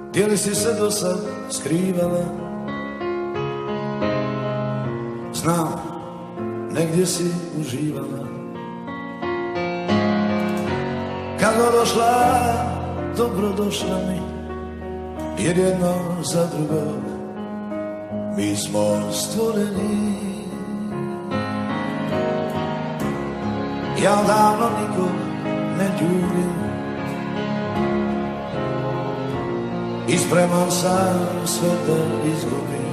Gdje li si se do sad skrivala? Znam, negdje si uživala. Kad god došla, dobro došla mi, jer jedno za drugog mi smo stvoreni. Ja davno nikog ne ljubim i spreman sam sve da izgubim.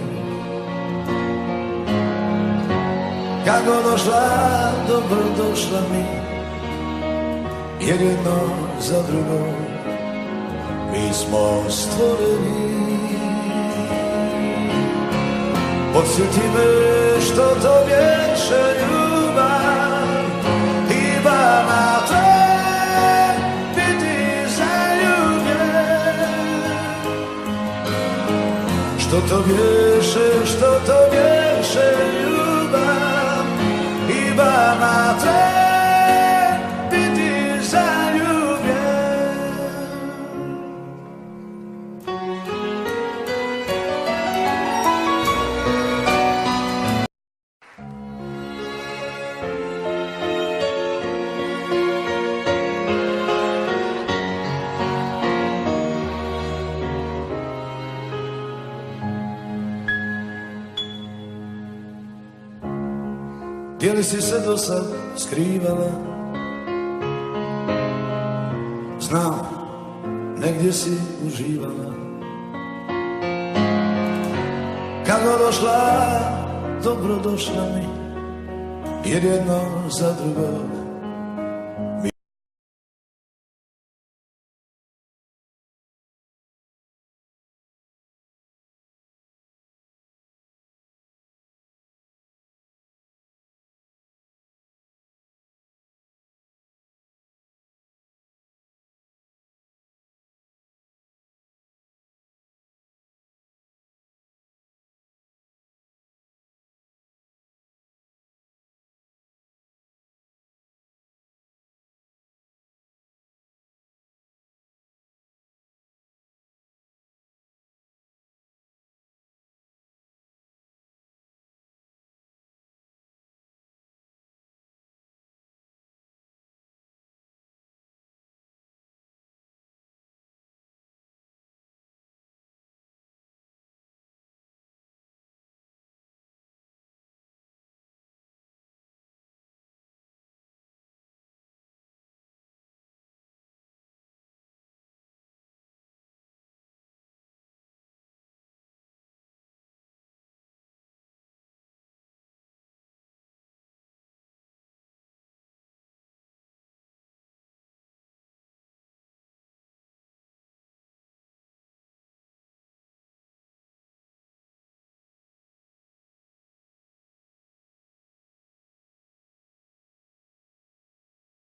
Kad god došla, dobro došla mi, jer jedno za drugo mi smo stvoreni. Podsjeti me što to vječe ljubav, ima na te biti zaljubljen. Što to vječe ljubav, ima na te biti zaljubljen. Gdje li si se do sad skrivala? Znam, negdje si uživala. Kad god došla, dobro došla mi, jer jedno za drugo